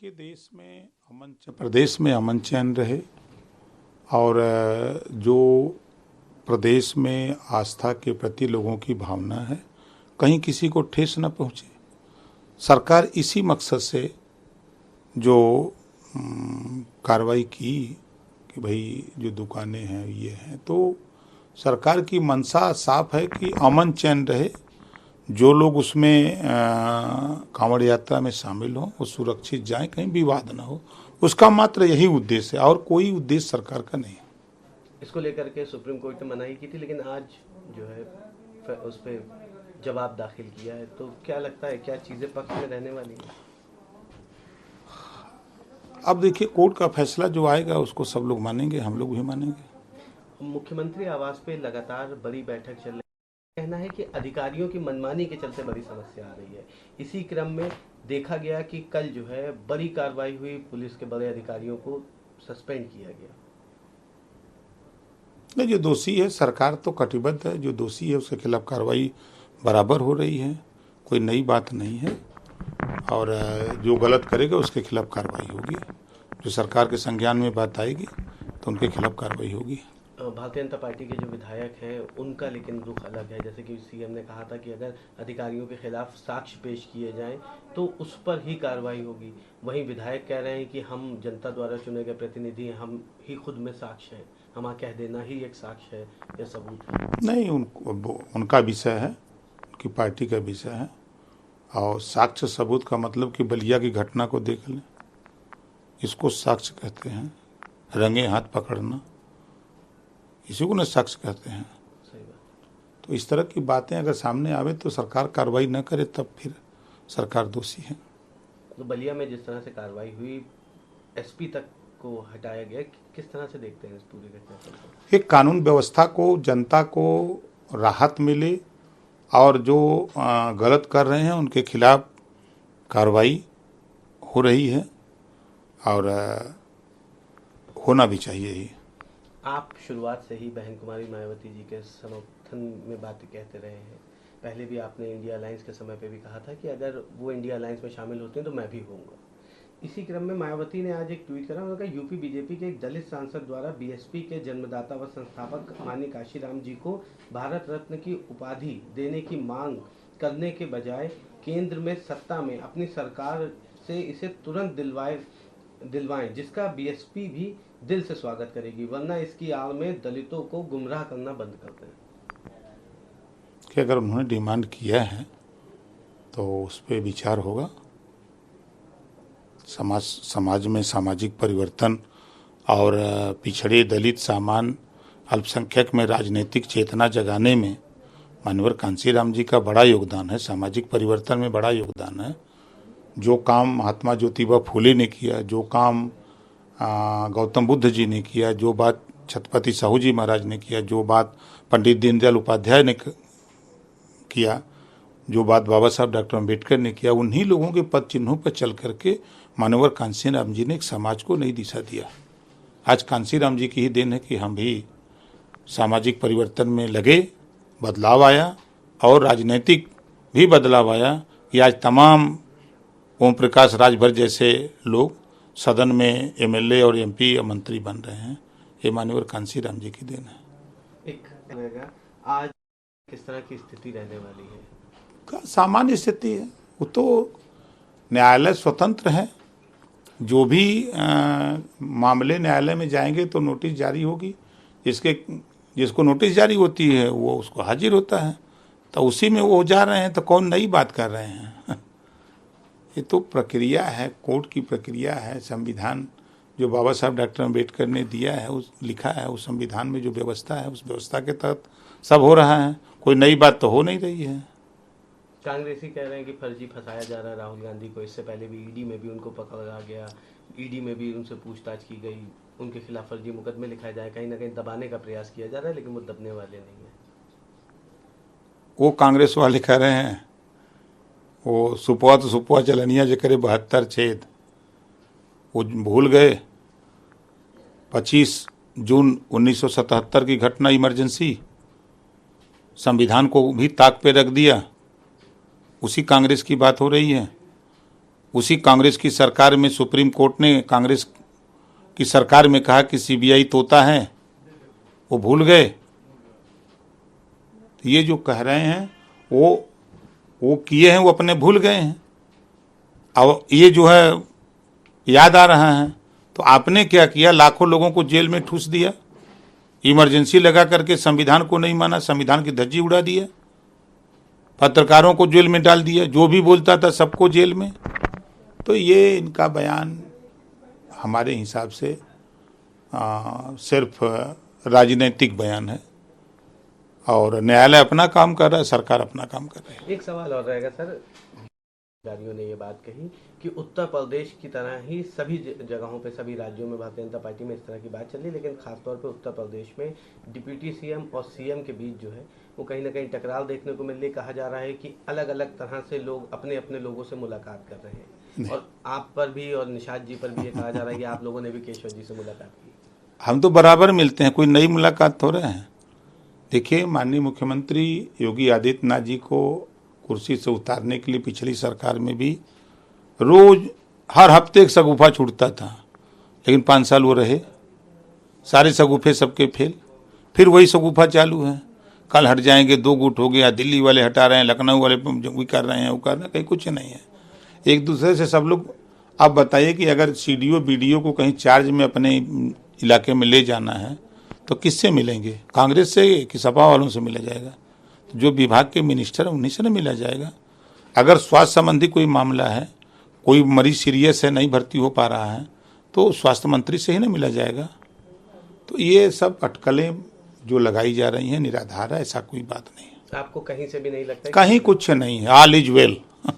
देखिए, प्रदेश में अमन चैन रहे और जो प्रदेश में आस्था के प्रति लोगों की भावना है, कहीं किसी को ठेस न पहुंचे। सरकार इसी मकसद से जो कार्रवाई की कि भाई जो दुकानें हैं ये हैं, तो सरकार की मंशा साफ है कि अमन चैन रहे। जो लोग उसमें कांवड़ यात्रा में शामिल हों वो सुरक्षित जाएं, कहीं विवाद ना हो। उसका मात्र यही उद्देश्य है और कोई उद्देश्य सरकार का नहीं है। इसको लेकर के सुप्रीम कोर्ट ने मनाही की थी, लेकिन आज जो है उस पर जवाब दाखिल किया है, तो क्या लगता है क्या चीज़ें पक्ष में रहने वाली हैं? अब देखिए, कोर्ट का फैसला जो आएगा उसको सब लोग मानेंगे, हम लोग भी मानेंगे। मुख्यमंत्री आवास पे लगातार बड़ी बैठक चल रही है। कहना है कि अधिकारियों की मनमानी के चलते बड़ी समस्या आ रही है। इसी क्रम में देखा गया कि कल जो है बड़ी कार्रवाई हुई, पुलिस के बड़े अधिकारियों को सस्पेंड किया गया। नहीं, जो दोषी है सरकार तो कटिबद्ध है, जो दोषी है उसके खिलाफ कार्रवाई बराबर हो रही है, कोई नई बात नहीं है। और जो गलत करेगा उसके खिलाफ कार्रवाई होगी। जो सरकार के संज्ञान में बात आएगी तो उनके खिलाफ कार्रवाई होगी। भारतीय जनता पार्टी के जो विधायक हैं उनका लेकिन रुख अलग है। जैसे कि सीएम ने कहा था कि अगर अधिकारियों के खिलाफ साक्ष्य पेश किए जाएं तो उस पर ही कार्रवाई होगी। वहीं विधायक कह रहे हैं कि हम जनता द्वारा चुने गए प्रतिनिधि हैं, हम ही खुद में साक्ष्य हैं, हमारा कह देना ही एक साक्ष्य है या सबूत है। नहीं, उनका विषय है, उनकी पार्टी का विषय है। और साक्ष्य सबूत का मतलब कि बलिया की घटना को देख लें, इसको साक्ष्य कहते हैं। रंगे हाथ पकड़ना, इसी को न साक्ष्य कहते हैं। सही बात। तो इस तरह की बातें अगर सामने आवे तो सरकार कार्रवाई न करे तब फिर सरकार दोषी है। तो बलिया में जिस तरह से कार्रवाई हुई, एसपी तक को हटाया गया, किस तरह से देखते हैं इस पूरी घटना को? एक कानून व्यवस्था को, जनता को राहत मिले और जो गलत कर रहे हैं उनके खिलाफ कार्रवाई हो रही है और होना भी चाहिए ही। आप शुरुआत से ही बहन कुमारी मायावती जी के समर्थन में बातें कहते रहे हैं। पहले भी आपने इंडिया अलायंस के समय पे भी कहा था कि अगर वो इंडिया अलायंस में शामिल होते हैं तो मैं भी होऊंगा। इसी क्रम में मायावती ने आज एक ट्वीट करा। उन्होंने कहा यूपी बीजेपी के एक दलित सांसद द्वारा बीएसपी के जन्मदाता व संस्थापक माननीय काशीराम जी को भारत रत्न की उपाधि देने की मांग करने के बजाय केंद्र में सत्ता में अपनी सरकार से इसे तुरंत दिलवाएं, जिसका बीएसपी भी दिल से स्वागत करेगी, वरना इसकी आड़ में दलितों को गुमराह करना बंद कर दें। कि अगर उन्होंने डिमांड किया है तो उस पर विचार होगा। समाज में सामाजिक परिवर्तन और पिछड़े, दलित, सामान्य, अल्पसंख्यक में राजनीतिक चेतना जगाने में माननीय कांशीराम जी का बड़ा योगदान है। सामाजिक परिवर्तन में बड़ा योगदान है। जो काम महात्मा ज्योतिबा फूले ने किया, जो काम गौतम बुद्ध जी ने किया, जो बात छत्रपति साहू जी महाराज ने किया, जो बात पंडित दीनदयाल उपाध्याय ने किया, जो बात बाबा साहब डॉक्टर अम्बेडकर ने किया, उन्हीं लोगों के पद चिन्हों पर चल करके माननीय कांशीराम जी ने एक समाज को नई दिशा दिया। आज कांशीराम जी की ही देन है कि हम भी सामाजिक परिवर्तन में लगे, बदलाव आया और राजनीतिक भी बदलाव आया कि आज तमाम ओम प्रकाश राजभर जैसे लोग सदन में एमएलए और एमपी या मंत्री बन रहे हैं। ये माननीय कांशीराम जी की देन है। आज किस तरह की स्थिति रहने वाली है? सामान्य स्थिति है। वो तो न्यायालय स्वतंत्र है। जो भी मामले न्यायालय में जाएंगे तो नोटिस जारी होगी। जिसको नोटिस जारी होती है वो उसको हाजिर होता है, तो उसी में वो जा रहे हैं। तो कौन नई बात कर रहे हैं? ये तो प्रक्रिया है, कोर्ट की प्रक्रिया है। संविधान जो बाबा साहब डॉक्टर अम्बेडकर ने दिया है, उस लिखा है, उस संविधान में जो व्यवस्था है उस व्यवस्था के तहत सब हो रहा है। कोई नई बात तो हो नहीं रही है। कांग्रेसी कह रहे हैं कि फर्जी फंसाया जा रहा है राहुल गांधी को। इससे पहले भी ईडी में भी उनको पकड़ा गया, ईडी में भी उनसे पूछताछ की गई, उनके खिलाफ फर्जी मुकदमे लिखाए जाए, कहीं ना कहीं दबाने का प्रयास किया जा रहा है, लेकिन वो दबने वाले नहीं है। वो कांग्रेस वाले कह रहे हैं वो सुपुआ तो सुपुआ चलनिया जे करे 72 छेद। वो भूल गए 25 जून 1977 की घटना, इमरजेंसी, संविधान को भी ताक पे रख दिया। उसी कांग्रेस की बात हो रही है। उसी कांग्रेस की सरकार में सुप्रीम कोर्ट ने कांग्रेस की सरकार में कहा कि सीबीआई तोता है, वो भूल गए। ये जो कह रहे हैं वो किए हैं, वो अपने भूल गए हैं। अब ये जो है याद आ रहा है। तो आपने क्या किया, लाखों लोगों को जेल में ठूस दिया, इमरजेंसी लगा करके संविधान को नहीं माना, संविधान की धज्जी उड़ा दिया, पत्रकारों को जेल में डाल दिया, जो भी बोलता था सबको जेल में। तो ये इनका बयान हमारे हिसाब से सिर्फ राजनीतिक बयान है और न्यायालय अपना काम कर रहा है, सरकार अपना काम कर रही है। एक सवाल और रहेगा सर, अधिकारियों ने ये बात कही कि उत्तर प्रदेश की तरह ही सभी जगहों पे, सभी राज्यों में भारतीय जनता पार्टी में इस तरह की बात चल रही है, लेकिन खासतौर पे उत्तर प्रदेश में डिप्टी सीएम और सीएम के बीच जो है वो कहीं ना कहीं टकराव देखने को मिल रही है। कहा जा रहा है कि अलग अलग तरह से लोग अपने अपने लोगों से मुलाकात कर रहे हैं, और आप पर भी और निषाद जी पर भी ये कहा जा रहा है कि आप लोगों ने भी केशव जी से मुलाकात की। हम तो बराबर मिलते हैं, कोई नई मुलाकात थोड़ा है। देखिए, माननीय मुख्यमंत्री योगी आदित्यनाथ जी को कुर्सी से उतारने के लिए पिछली सरकार में भी रोज हर हफ्ते एक शगुफा छूटता था, लेकिन 5 साल वो रहे, सारे शगुफे सबके फेल। फिर वही शगुफा चालू है, कल हट जाएंगे, 2 गुट हो गया, दिल्ली वाले हटा रहे हैं, लखनऊ वाले भी कर रहे हैं, वो कर रहे हैं, कहीं कुछ नहीं है। एक दूसरे से सब लोग। आप बताइए कि अगर सीडीओ बीडीओ को कहीं चार्ज में अपने इलाके में ले जाना है तो किससे मिलेंगे, कांग्रेस से कि सपा वालों से मिला जाएगा? जो विभाग के मिनिस्टर हैं उन्हीं से न मिला जाएगा। अगर स्वास्थ्य संबंधी कोई मामला है, कोई मरीज सीरियस है, नहीं भर्ती हो पा रहा है, तो स्वास्थ्य मंत्री से ही न मिला जाएगा। तो ये सब अटकलें जो लगाई जा रही हैं निराधार है, ऐसा कोई बात नहीं है। आपको कहीं से भी नहीं लगता? कहीं कुछ नहीं है, ऑल इज वेल।